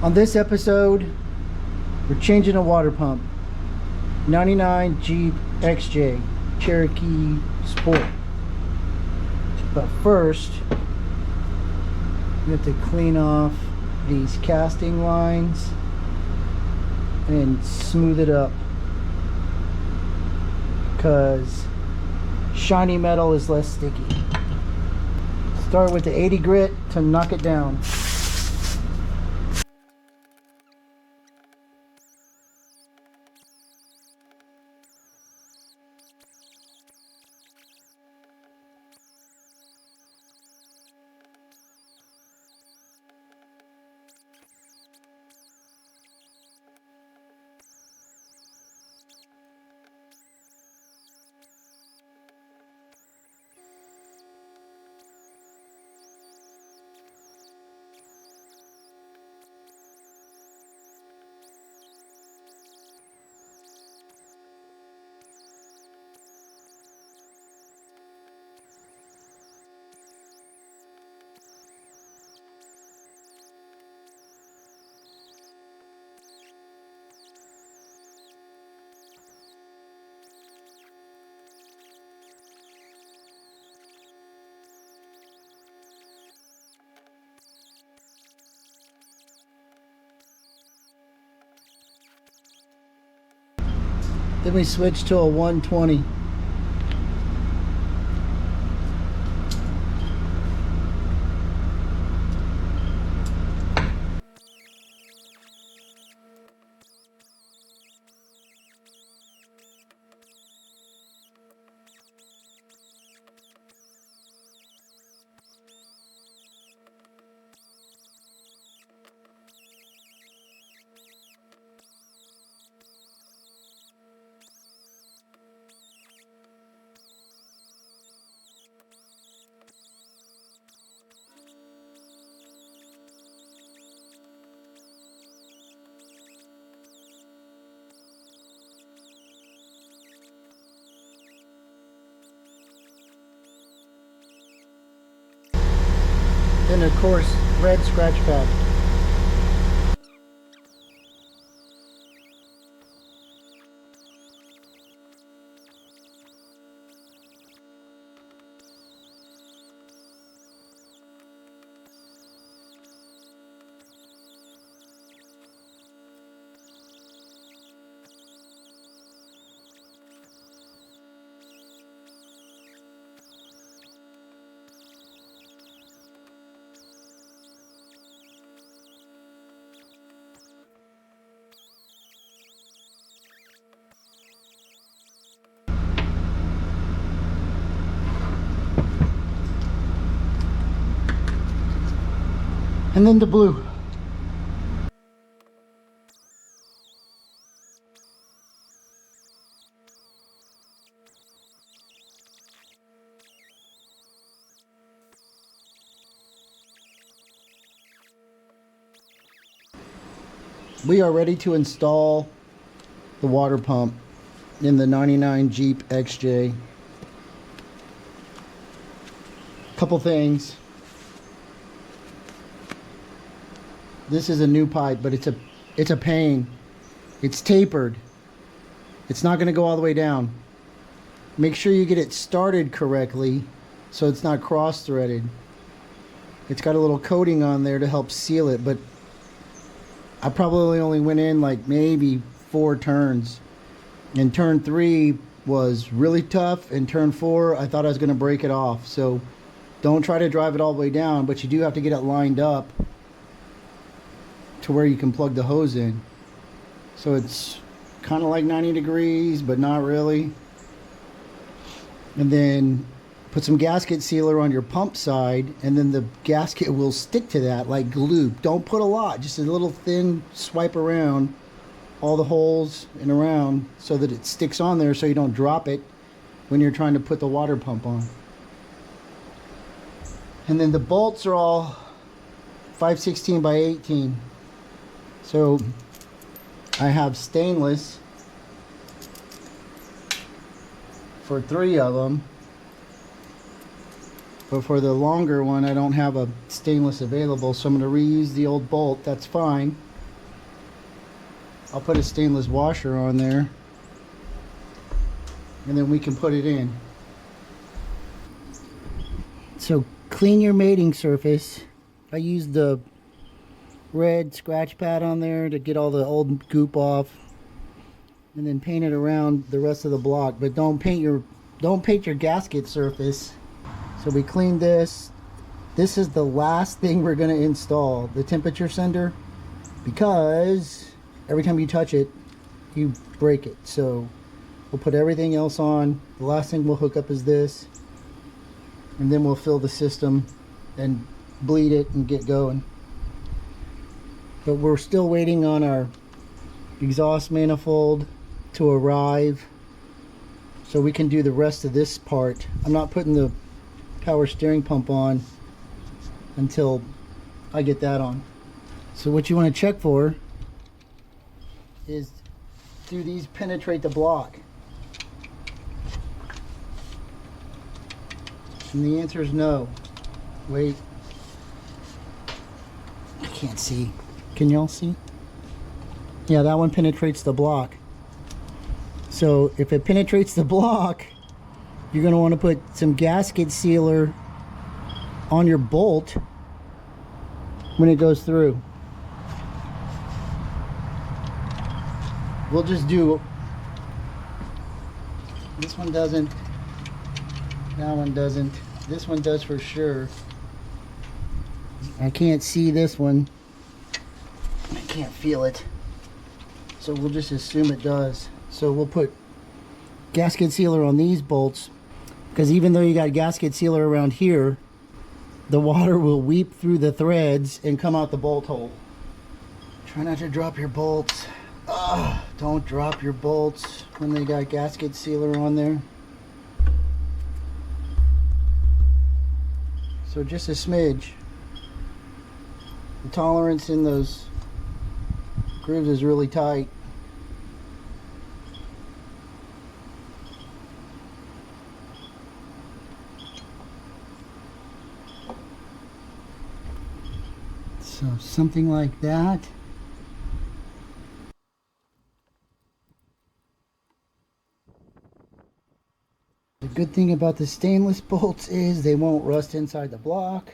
On this episode, we're changing a water pump. 99 Jeep XJ Cherokee Sport. But first, we have to clean off these casting lines and smooth it up, because shiny metal is less sticky. Start with the 80 grit to knock it down. Then we switch to a 120. And of course, red scratch pad. And then the blue. We are ready to install the water pump in the 99 Jeep XJ. Couple things. This is a new pipe, but it's a pain. It's tapered. It's not going to go all the way down. Make sure you get it started correctly so it's not cross-threaded. It's got a little coating on there to help seal it, but I probably only went in like maybe 4 turns. And turn 3 was really tough, and turn 4 I thought I was going to break it off. So don't try to drive it all the way down, but you do have to get it lined up to where you can plug the hose in. So it's kind of like 90 degrees, but not really. And then put some gasket sealer on your pump side, and then the gasket will stick to that like glue. Don't put a lot, just a little thin swipe around all the holes and around so that it sticks on there, so you don't drop it when you're trying to put the water pump on. And then the bolts are all 5/16 by 18. So I have stainless for 3 of them, but for the longer one I don't have a stainless available, so I'm going to reuse the old bolt. That's fine. I'll put a stainless washer on there, and then we can put it in. So clean your mating surface. I used the red scratch pad on there to get all the old goop off, and then paint it around the rest of the block. But don't paint your gasket surface. So we cleaned this. This is the last thing we're going to install, the temperature sender, because every time you touch it, you break it. So we'll put everything else on. The last thing we'll hook up is this, and then we'll fill the system and bleed it and get going. But we're still waiting on our exhaust manifold to arrive so we can do the rest of this part. I'm not putting the power steering pump on until I get that on. So what you want to check for is, do these penetrate the block? And the answer is no. Wait, I can't see. Can y'all see? Yeah, that one penetrates the block. So if it penetrates the block, you're going to want to put some gasket sealer on your bolt when it goes through. We'll just do, this one doesn't, that one doesn't, this one does for sure. I can't see this one, I can't feel it, so we'll just assume it does. So we'll put gasket sealer on these bolts, because even though you got gasket sealer around here, the water will weep through the threads and come out the bolt hole. Try not to drop your bolts. Don't drop your bolts when they got gasket sealer on there. So just a smidge. The tolerance in those grooves is really tight. So something like that. The good thing about the stainless bolts is they won't rust inside the block.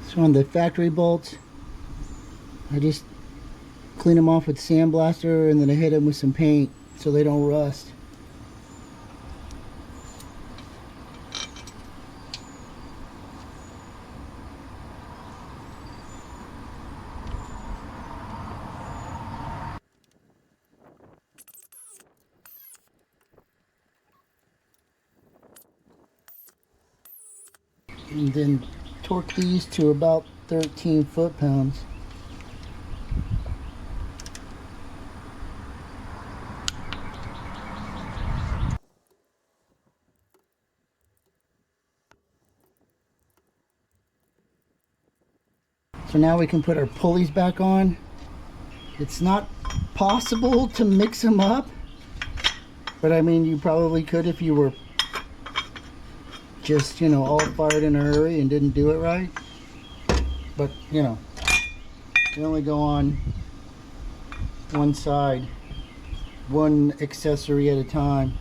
So on the factory bolts, I just clean them off with sandblaster, and then I hit them with some paint so they don't rust. And then torque these to about 13 foot-pounds. So now we can put our pulleys back on. It's not possible to mix them up, but I mean, you probably could if you were just, you know, all fired in a hurry and didn't do it right. But, you know, they only go on one side, one accessory at a time.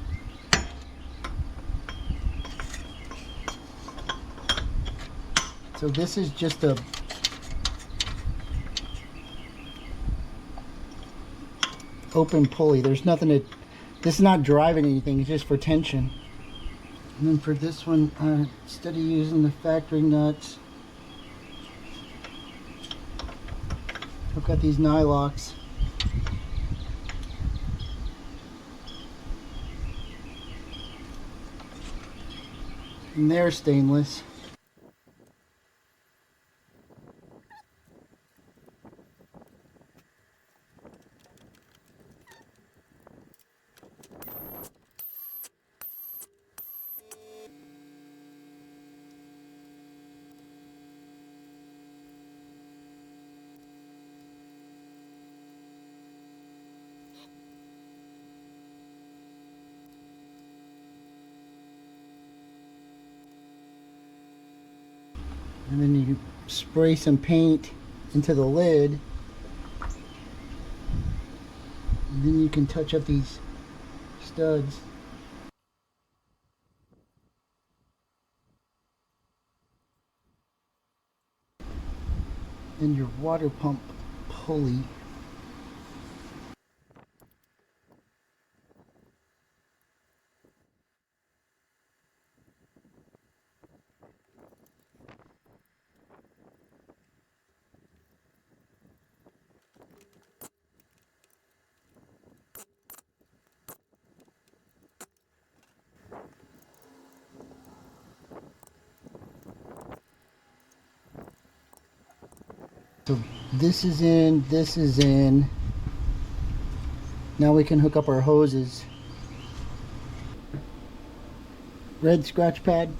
So this is just a open pulley. There's nothing to, this is not driving anything, it's just for tension. And then for this one, instead of using the factory nuts, I've got these nylocks. And they're stainless. And then you spray some paint into the lid. And then you can touch up these studs. And your water pump pulley. So this is in, this is in. Now we can hook up our hoses. Red scratch pad.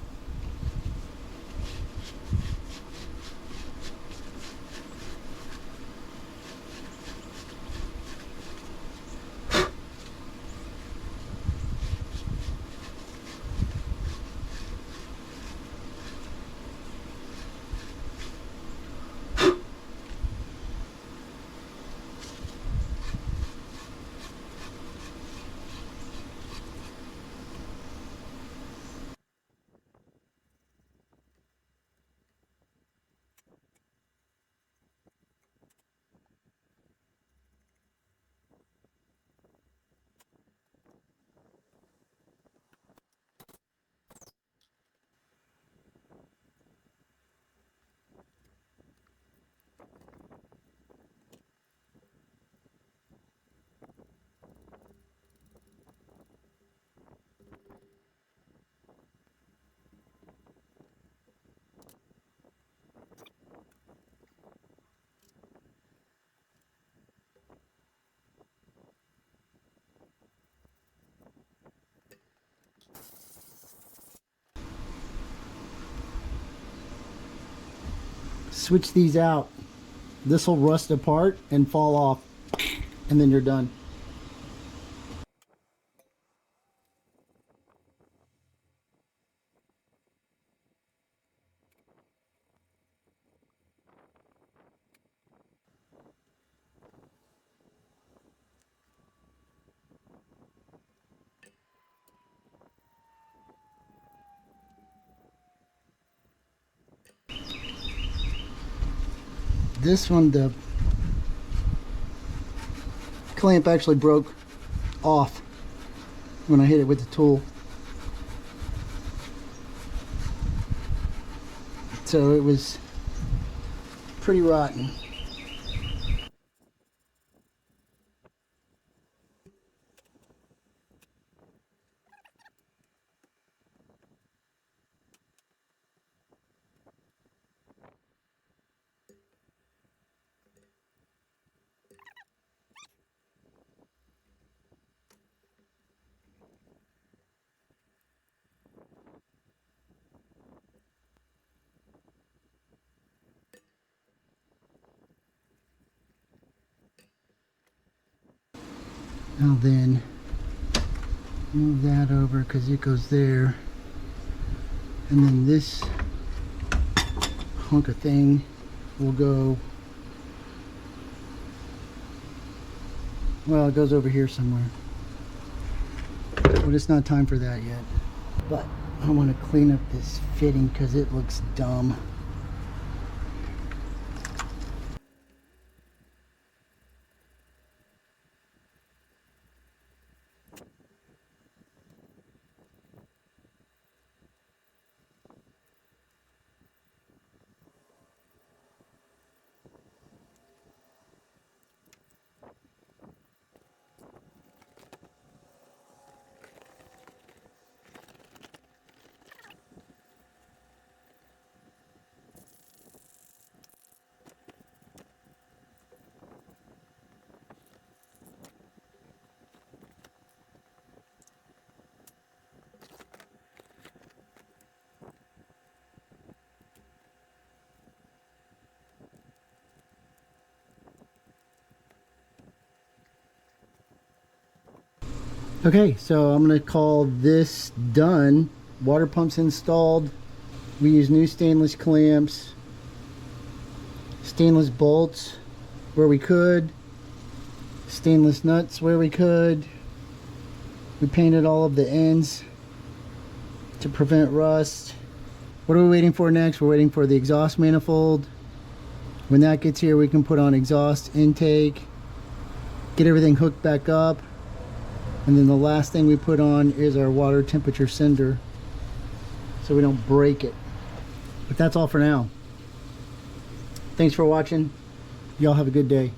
Switch these out. This will rust apart and fall off, and then you're done. This one, the clamp actually broke off when I hit it with the tool. So it was pretty rotten. Now then, move that over because it goes there. And then this hunk of thing will go, well, it goes over here somewhere. But it's not time for that yet. But I want to clean up this fitting because it looks dumb. Okay, so I'm going to call this done. Water pumps installed. We use new stainless clamps. Stainless bolts where we could. Stainless nuts where we could. We painted all of the ends to prevent rust. What are we waiting for next? We're waiting for the exhaust manifold. When that gets here, we can put on exhaust intake, get everything hooked back up, and then the last thing we put on is our water temperature sender so we don't break it. But that's all for now. Thanks for watching. Y'all have a good day.